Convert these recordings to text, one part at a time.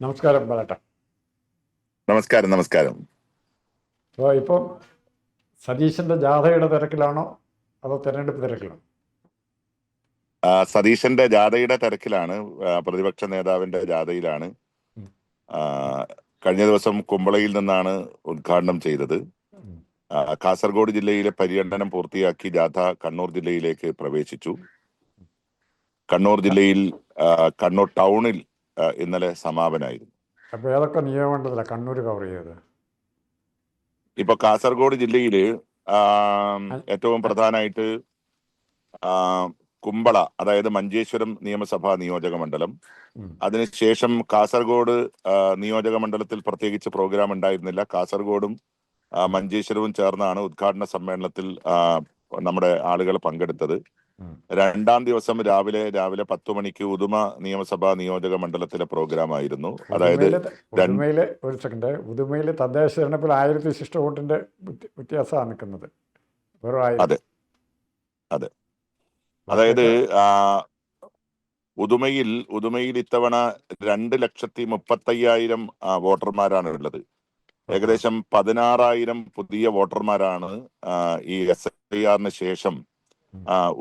നമസ്കാരം ബാലേട്ട. നമസ്കാരം. നമസ്കാരം. അപ്പോൾ ഇപ്പം സതീശൻ്റെ ജാഥയുടെ തിരക്കിലാണോ അതോ തെരഞ്ഞെടുപ്പ് തിരക്കിലാണോ? സതീശന്റെ ജാഥയുടെ തിരക്കിലാണ്. പ്രതിപക്ഷ നേതാവിന്റെ ജാഥയിലാണ്. ഉം. ആ, കഴിഞ്ഞ ദിവസം കുമ്പളയിൽ നിന്നാണ് ഉദ്ഘാടനം ചെയ്തത്. ഉം. കാസർഗോഡ് ജില്ലയിലെ പര്യടനം പൂർത്തിയാക്കി ജാഥ കണ്ണൂർ ജില്ലയിലേക്ക് പ്രവേശിച്ചു. കണ്ണൂർ ജില്ലയിൽ കണ്ണൂർ ടൗണിൽ ഇന്നലെ സമാപനായിരുന്നു. അപ്പോൾ ഏതൊക്കെ നിയമമണ്ഡലത്തിലാണ് കണ്ണൂർ കവർ ചെയ്തത്? ഇപ്പൊ കാസർഗോഡ് ജില്ലയില് ഏറ്റവും പ്രധാനമായിട്ട് കുമ്പള, അതായത് മഞ്ചേശ്വരം നിയമസഭാ നിയോജക മണ്ഡലം. ഉം. അതിനുശേഷം കാസർഗോഡ് നിയോജക മണ്ഡലത്തിൽ പ്രത്യേകിച്ച് പ്രോഗ്രാം ഉണ്ടായിരുന്നില്ല. കാസർഗോഡും മഞ്ചേശ്വരവും ചേർന്നാണ് ഉദ്ഘാടന സമ്മേളനത്തിൽ നമ്മുടെ ആളുകൾ പങ്കെടുത്തത്. ഉം. രണ്ടാം ദിവസം രാവിലെ 10 മണിക്ക് ഉദുമ നിയമസഭാ നിയോജക മണ്ഡലത്തിലെ പ്രോഗ്രാം ആയിരുന്നു. അതായത് ഒരു സെക്കൻഡ്, ഉദുമയിൽ തദ്ദേശ തെരഞ്ഞെടുപ്പിൽ 1000 ശിഷ്ട വോട്ടിന്റെ വ്യത്യാസമാണ് നിൽക്കുന്നത്. അതെ അതെ അതായത് ഉദുമയിൽ ഇത്തവണ 2,35,000 വോട്ടർമാരാണ് ഉള്ളത്. ഏകദേശം 16,000 പുതിയ വോട്ടർമാരാണ് ഈ SIR ശേഷം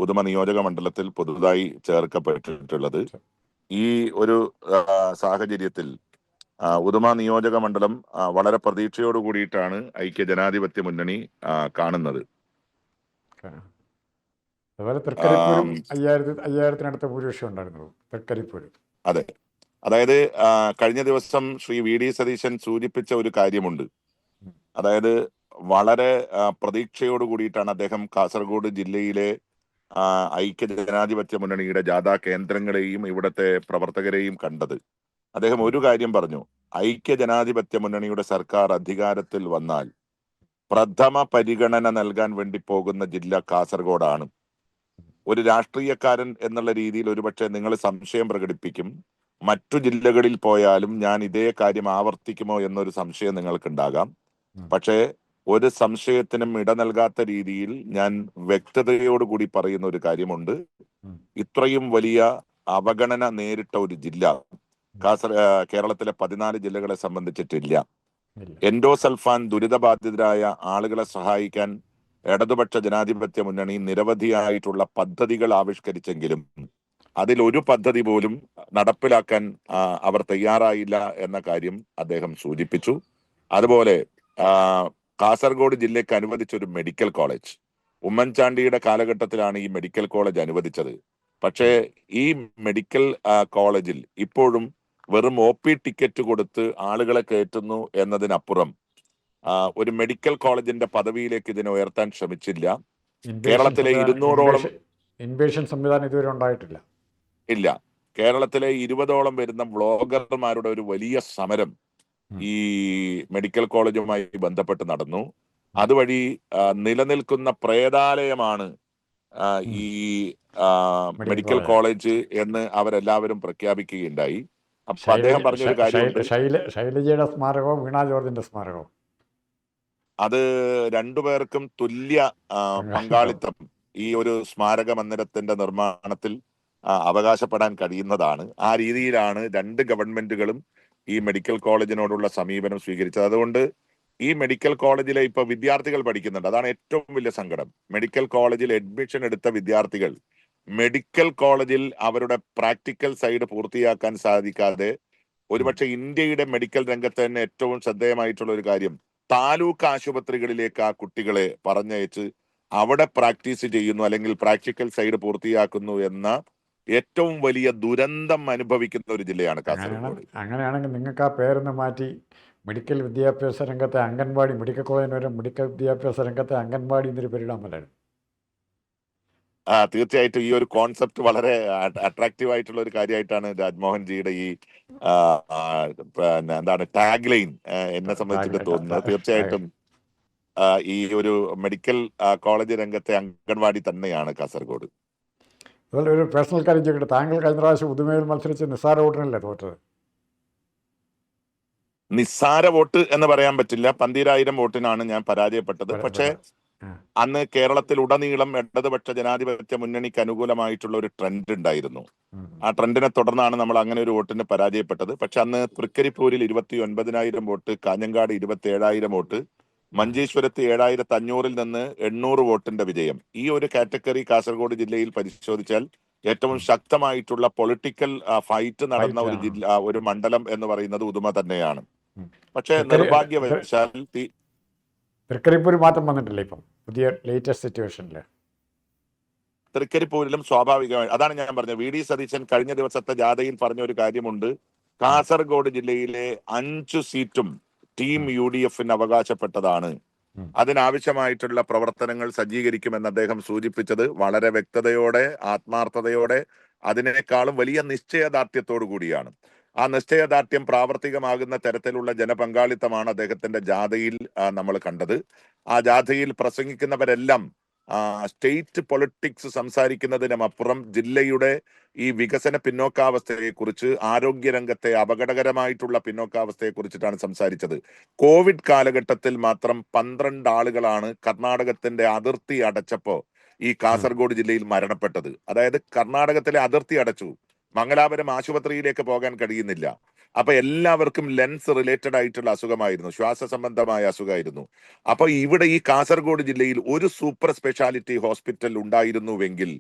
ഉദുമ നിയോജക മണ്ഡലത്തിൽ പുതുതായി ചേർക്കപ്പെട്ടിട്ടുള്ളത്. ഈ ഒരു സാഹചര്യത്തിൽ ഉദുമ നിയോജക മണ്ഡലം വളരെ പ്രതീക്ഷയോട് കൂടിയിട്ടാണ് ഐക്യ ജനാധിപത്യ മുന്നണി കാണുന്നത്. അതുപോലെ തൃക്കരിപ്പൂരും 5,000-5,000-അടുത്ത ഭൂരിപക്ഷം ഉണ്ടായിരുന്നു തൃക്കരിപ്പൂര്. അതെ, അതായത് കഴിഞ്ഞ ദിവസം ശ്രീ VD സതീശൻ സൂചിപ്പിച്ച ഒരു കാര്യമുണ്ട്. അതായത് വളരെ പ്രതീക്ഷയോട് കൂടിയിട്ടാണ് അദ്ദേഹം കാസർഗോഡ് ജില്ലയിലെ ഐക്യ ജനാധിപത്യ മുന്നണിയുടെ ജാഥാ കേന്ദ്രങ്ങളെയും ഇവിടുത്തെ പ്രവർത്തകരെയും കണ്ടത്. അദ്ദേഹം ഒരു കാര്യം പറഞ്ഞു: ഐക്യ ജനാധിപത്യ മുന്നണിയുടെ സർക്കാർ അധികാരത്തിൽ വന്നാൽ പ്രഥമ പരിഗണന നൽകാൻ വേണ്ടി പോകുന്ന ജില്ല കാസർഗോഡാണ്. ഒരു രാഷ്ട്രീയക്കാരൻ എന്നുള്ള രീതിയിൽ ഒരുപക്ഷെ നിങ്ങൾ സംശയം പ്രകടിപ്പിക്കും, മറ്റു ജില്ലകളിൽ പോയാലും ഞാൻ ഇതേ കാര്യം ആവർത്തിക്കുമോ എന്നൊരു സംശയം നിങ്ങൾക്കുണ്ടാകാം. പക്ഷേ ഒരു സംശയത്തിനും ഇട നൽകാത്ത രീതിയിൽ ഞാൻ വ്യക്തതയോടുകൂടി പറയുന്ന ഒരു കാര്യമുണ്ട്: ഇത്രയും വലിയ അവഗണന നേരിട്ട ഒരു ജില്ല കേരളത്തിലെ 14 ജില്ലകളെ സംബന്ധിച്ചിട്ടില്ല. എൻഡോസൾഫാൻ ദുരിതബാധിതരായ ആളുകളെ സഹായിക്കാൻ ഇടതുപക്ഷ ജനാധിപത്യ മുന്നണി നിരവധിയായിട്ടുള്ള പദ്ധതികൾ ആവിഷ്കരിച്ചെങ്കിലും അതിലൊരു പദ്ധതി പോലും നടപ്പിലാക്കാൻ അവർ തയ്യാറായില്ല എന്ന കാര്യം അദ്ദേഹം സൂചിപ്പിച്ചു. അതുപോലെ കാസർഗോഡ് ജില്ലയ്ക്ക് അനുവദിച്ച ഒരു മെഡിക്കൽ കോളേജ്, ഉമ്മൻചാണ്ടിയുടെ കാലഘട്ടത്തിലാണ് ഈ മെഡിക്കൽ കോളേജ് അനുവദിച്ചത്. പക്ഷേ ഈ മെഡിക്കൽ കോളേജിൽ ഇപ്പോഴും വെറും OP ടിക്കറ്റ് കൊടുത്ത് ആളുകളെ കയറ്റുന്നു എന്നതിനപ്പുറം ഒരു മെഡിക്കൽ കോളേജിന്റെ പദവിയിലേക്ക് ഇതിനെ ഉയർത്താൻ ശ്രമിച്ചില്ല. കേരളത്തിലെ 200ഓളം ഇൻപേഷ്യൻ സംവിധാനം ഇതുവരെ ഉണ്ടായിട്ടില്ല. ഇല്ല. കേരളത്തിലെ 20ഓളം വരുന്ന വ്ളോഗർമാരുടെ ഒരു വലിയ സമരം ഈ മെഡിക്കൽ കോളേജുമായി ബന്ധപ്പെട്ട് നടന്നു. അതുവഴി നിലനിൽക്കുന്ന പ്രേതാലയമാണ് ഈ മെഡിക്കൽ കോളേജ് എന്ന് അവരെല്ലാവരും പ്രഖ്യാപിക്കുകയുണ്ടായി. അപ്പൊ അദ്ദേഹം പറഞ്ഞൊരു കാര്യമുണ്ട്: ശൈലജയുടെ സ്മാരകമോ വീണ ജോർജിന്റെ സ്മാരകമോ? അത് രണ്ടുപേർക്കും തുല്യ പങ്കാളിത്തം ഈ ഒരു സ്മാരക മന്ദിരത്തിന്റെ നിർമ്മാണത്തിൽ അവകാശപ്പെടാൻ കഴിയുന്നതാണ്. ആ രീതിയിലാണ് രണ്ട് ഗവൺമെന്റുകളും ഈ മെഡിക്കൽ കോളേജിനോടുള്ള സമീപനം സ്വീകരിച്ചത്. അതുകൊണ്ട് ഈ മെഡിക്കൽ കോളേജിലെ ഇപ്പൊ വിദ്യാർത്ഥികൾ പഠിക്കുന്നുണ്ട്. അതാണ് ഏറ്റവും വലിയ സങ്കടം. മെഡിക്കൽ കോളേജിൽ അഡ്മിഷൻ എടുത്ത വിദ്യാർത്ഥികൾ മെഡിക്കൽ കോളേജിൽ അവരുടെ പ്രാക്ടിക്കൽ സൈഡ് പൂർത്തിയാക്കാൻ സാധിക്കാതെ, ഒരുപക്ഷെ ഇന്ത്യയുടെ മെഡിക്കൽ രംഗത്ത് തന്നെ ഏറ്റവും ശ്രദ്ധേയമായിട്ടുള്ള ഒരു കാര്യം, താലൂക്ക് ആശുപത്രികളിലേക്ക് ആ കുട്ടികളെ പറഞ്ഞയച്ച് അവിടെ പ്രാക്ടീസ് ചെയ്യുന്നു, അല്ലെങ്കിൽ പ്രാക്ടിക്കൽ സൈഡ് പൂർത്തിയാക്കുന്നു എന്ന ഏറ്റവും വലിയ ദുരന്തം അനുഭവിക്കുന്ന ഒരു ജില്ലയാണ് കാസർഗോഡ്. അങ്ങനെയാണെങ്കിൽ നിങ്ങൾക്ക് ആ പേരൊന്ന് മാറ്റി മെഡിക്കൽ വിദ്യാഭ്യാസ രംഗത്തെ അംഗൻവാടി, മെഡിക്കൽ കോളേജിന് വരെ മെഡിക്കൽ വിദ്യാഭ്യാസ രംഗത്തെ അംഗൻവാടി എന്നൊരു പേരിടാൻ പറ്റായിരുന്നു. തീർച്ചയായിട്ടും ഈ ഒരു കോൺസെപ്റ്റ് വളരെ അട്രാക്റ്റീവ് ആയിട്ടുള്ള ഒരു കാര്യമായിട്ടാണ് രാജ്മോഹൻ ജിയുടെ ഈ എന്താണ് ടാഗ് ലൈൻ എന്നെ സംബന്ധിച്ചിട്ട് തോന്നുന്നത്. തീർച്ചയായിട്ടും ഈ ഒരു മെഡിക്കൽ കോളേജ് രംഗത്തെ അംഗൻവാടി തന്നെയാണ് കാസർഗോഡ്. അതുപോലെ ഒരു പേഴ്സണൽ കാര്യം ചോദിക്കട്ടെ, താങ്കൾ കഴിഞ്ഞ പ്രാവശ്യം ഉദുമയിൽ മത്സരിച്ച് നിസ്സാര വോട്ടിനല്ലേ തോറ്റത്? നിസ്സാര വോട്ട് എന്ന് പറയാൻ പറ്റില്ല, 12,000 വോട്ടിനാണ് ഞാൻ പരാജയപ്പെട്ടത്. പക്ഷേ ആ. അന്ന് കേരളത്തിൽ ഉടനീളം ഇടതുപക്ഷ ജനാധിപത്യ മുന്നണിക്ക് അനുകൂലമായിട്ടുള്ള ഒരു ട്രെൻഡ് ഉണ്ടായിരുന്നു. ആ ട്രെൻഡിനെ തുടർന്നാണ് നമ്മൾ അങ്ങനെ ഒരു വോട്ടിന് പരാജയപ്പെട്ടത്. പക്ഷെ അന്ന് തൃക്കരിപ്പൂരിൽ 29,000 വോട്ട്, കാഞ്ഞങ്ങാട് 27,000 വോട്ട്, മഞ്ചേശ്വരത്ത് 7,500 നിന്ന് 800 വോട്ടിന്റെ വിജയം. ഈ ഒരു കാറ്റഗറി കാസർഗോഡ് ജില്ലയിൽ പരിശോധിച്ചാൽ ഏറ്റവും ശക്തമായിട്ടുള്ള പൊളിറ്റിക്കൽ ഫൈറ്റ് നടന്ന ഒരു ജില്ല, ഒരു മണ്ഡലം എന്ന് പറയുന്നത് ഉദുമ തന്നെയാണ്. പക്ഷേ നിർഭാഗ്യവശാൽ തൃക്കരിപ്പൂർ മാറ്റം വന്നിട്ടില്ല ഇപ്പം പുതിയ ലേറ്റസ്റ്റ് സിറ്റുവേഷനിൽ. തൃക്കരിപ്പൂരിലും സ്വാഭാവികമായി അതാണ് ഞാൻ പറഞ്ഞത്. വി ഡി സതീശൻ കഴിഞ്ഞ ദിവസത്തെ ജാഥയിൽ പറഞ്ഞ ഒരു കാര്യമുണ്ട്. കാസർഗോഡ് ജില്ലയിലെ 5 സീറ്റും ടീം UDF അവകാശപ്പെട്ടതാണ്. അതിനാവശ്യമായിട്ടുള്ള പ്രവർത്തനങ്ങൾ സജ്ജീകരിക്കുമെന്ന് അദ്ദേഹം സൂചിപ്പിച്ചത് വളരെ വ്യക്തതയോടെ, ആത്മാർത്ഥതയോടെ, അതിനേക്കാളും വലിയ നിശ്ചയദാർഢ്യത്തോടു കൂടിയാണ്. ആ നിശ്ചയദാർഢ്യം പ്രാവർത്തികമാകുന്ന തരത്തിലുള്ള ജനപങ്കാളിത്തമാണ് അദ്ദേഹത്തിന്റെ ജാഥയിൽ നമ്മൾ കണ്ടത്. ആ ജാഥയിൽ പ്രസംഗിക്കുന്നവരെല്ലാം സ്റ്റേറ്റ് പൊളിറ്റിക്സ് സംസാരിക്കുന്നതിനുമപ്പുറം ജില്ലയുടെ ഈ വികസന പിന്നോക്കാവസ്ഥയെക്കുറിച്ച്, ആരോഗ്യരംഗത്തെ അപകടകരമായിട്ടുള്ള പിന്നോക്കാവസ്ഥയെ കുറിച്ചിട്ടാണ് സംസാരിച്ചത്. കോവിഡ് കാലഘട്ടത്തിൽ മാത്രം 12 ആളുകളാണ് കർണാടകത്തിന്റെ അതിർത്തി അടച്ചപ്പോ ഈ കാസർഗോഡ് ജില്ലയിൽ മരണപ്പെട്ടത്. അതായത് കർണാടകത്തിലെ അതിർത്തി അടച്ചു, മംഗലാപുരം ആശുപത്രിയിലേക്ക് പോകാൻ കഴിയുന്നില്ല. അപ്പൊ എല്ലാവർക്കും ലെൻസ് റിലേറ്റഡ് ആയിട്ടുള്ള അസുഖമായിരുന്നു, ശ്വാസ സംബന്ധമായ അസുഖമായിരുന്നു. അപ്പൊ ഇവിടെ ഈ കാസർഗോഡ് ജില്ലയിൽ ഒരു സൂപ്പർ സ്പെഷ്യാലിറ്റി ഹോസ്പിറ്റൽ ഉണ്ടായിരുന്നുവെങ്കിൽ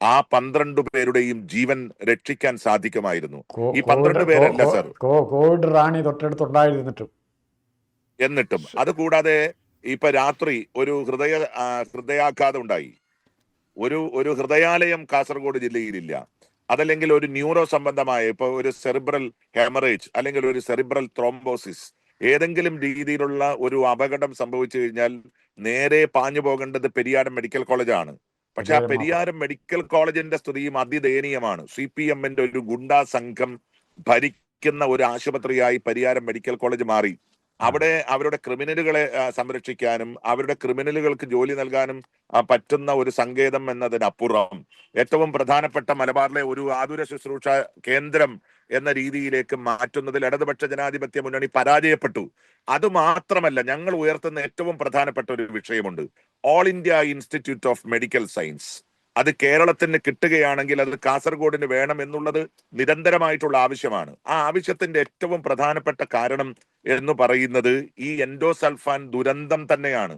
ആ 12 പേരുടെയും ജീവൻ രക്ഷിക്കാൻ സാധിക്കുമായിരുന്നു. ഈ 12 പേരല്ല സർ, കോവിഡ് റാണി തൊട്ടടുത്തുണ്ടായിരുന്നിട്ടും. എന്നിട്ടും അതുകൂടാതെ ഇപ്പൊ രാത്രി ഒരു ഹൃദയാഘാതം ഉണ്ടായി. ഒരു ഹൃദയാലയം കാസർഗോഡ് ജില്ലയിലില്ല. അതല്ലെങ്കിൽ ഒരു ന്യൂറോ സംബന്ധമായ, ഇപ്പൊ ഒരു സെറിബ്രൽ ഹെമറേജ് അല്ലെങ്കിൽ ഒരു സെറിബ്രൽ ത്രോംബോസിസ്, ഏതെങ്കിലും രീതിയിലുള്ള ഒരു അപകടം സംഭവിച്ചു കഴിഞ്ഞാൽ നേരെ പാഞ്ഞു പോകേണ്ടത് പെരിയാരം മെഡിക്കൽ കോളേജാണ്. പക്ഷെ ആ പെരിയാരം മെഡിക്കൽ കോളേജിന്റെ സ്ഥിതിയും അതിദയനീയമാണ്. CPM-ന്റെ ഒരു ഗുണ്ടാ സംഘം ഭരിക്കുന്ന ഒരു ആശുപത്രിയായി പരിയാരം മെഡിക്കൽ കോളേജ് മാറി. അവിടെ അവരുടെ ക്രിമിനലുകളെ സംരക്ഷിക്കാനും അവരുടെ ക്രിമിനലുകൾക്ക് ജോലി നൽകാനും പറ്റുന്ന ഒരു സങ്കേതം എന്നതിനപ്പുറം ഏറ്റവും പ്രധാനപ്പെട്ട മലബാറിലെ ഒരു ആതുര ശുശ്രൂഷ കേന്ദ്രം എന്ന രീതിയിലേക്ക് മാറ്റുന്നതിൽ ഇടതുപക്ഷ ജനാധിപത്യ മുന്നണി പരാജയപ്പെട്ടു. അതുമാത്രമല്ല, ഞങ്ങൾ ഉയർത്തുന്ന ഏറ്റവും പ്രധാനപ്പെട്ട ഒരു വിഷയമുണ്ട്. All India institute of medical science. അത് കേരളത്തിന് കിട്ടുകയാണെങ്കിൽ അത് കാസർഗോഡിന് വേണം എന്നുള്ളത് നിരന്തരമായിട്ടുള്ള ആവശ്യമാണ്. ആ ആവശ്യത്തിന്റെ ഏറ്റവും പ്രധാനപ്പെട്ട കാരണം എന്ന് പറയുന്നത് ഈ എൻഡോസൾഫാൻ ദുരന്തം തന്നെയാണ്.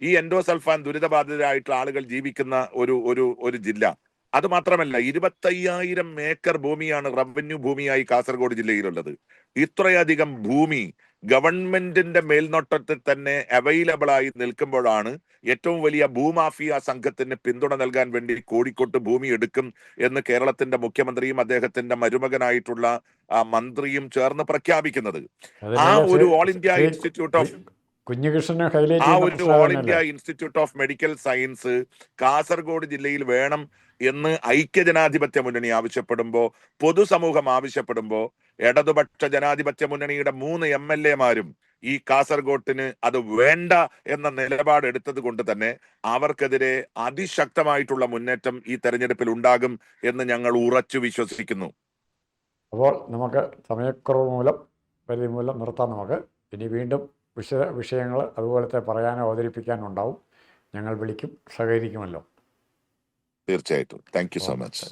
ഈ എൻഡോസൾഫാൻ ദുരിതബാധിതരായിട്ടുള്ള ആളുകൾ ജീവിക്കുന്ന ഒരു ജില്ല. അത് മാത്രമല്ല, 25,000 ഏക്കർ ഭൂമിയാണ് റവന്യൂ ഭൂമിയായി കാസർഗോഡ് ജില്ലയിലുള്ളത്. ഇത്രയധികം ഭൂമി ഗവൺമെന്റിന്റെ മേൽനോട്ടത്തിൽ തന്നെ അവൈലബിൾ ആയി നിൽക്കുമ്പോഴാണ് ഏറ്റവും വലിയ ഭൂമാഫിയ സംഘത്തിന് പിന്തുണ നൽകാൻ വേണ്ടി കോഴിക്കോട്ട് ഭൂമി എടുക്കും എന്ന് കേരളത്തിന്റെ മുഖ്യമന്ത്രിയും അദ്ദേഹത്തിന്റെ മരുമകനായിട്ടുള്ള മന്ത്രിയും ചേർന്ന് പ്രഖ്യാപിക്കുന്നത്. ആ ഒരു all India institute of all India institute of medical science Kasaragod ജില്ലയിൽ വേണം എന്ന് ഐക്യജനാധിപത്യ മുന്നണി ആവശ്യപ്പെടുമ്പോ, പൊതുസമൂഹം ആവശ്യപ്പെടുമ്പോ, ഇടതുപക്ഷ ജനാധിപത്യ മുന്നണിയുടെ 3 MLA-മാരും ഈ കാസർഗോട്ടിന് അത് വേണ്ട എന്ന നിലപാട് എടുത്തത് കൊണ്ട് തന്നെ അവർക്കെതിരെ അതിശക്തമായിട്ടുള്ള മുന്നേറ്റം ഈ തെരഞ്ഞെടുപ്പിൽ ഉണ്ടാകും എന്ന് ഞങ്ങൾ ഉറച്ചു വിശ്വസിക്കുന്നു. അപ്പോൾ നമുക്ക് സമയക്കുറവ് പരിധി മൂലം നിർത്താം. നമുക്ക് ഇനി വീണ്ടും വിഷയങ്ങൾ അതുപോലത്തെ പറയാനോ അവതരിപ്പിക്കാനോ ഉണ്ടാവും. ഞങ്ങൾ വിളിക്കും, സഹകരിക്കുമല്ലോ. തീർച്ചയായിട്ടും. Thank you so much.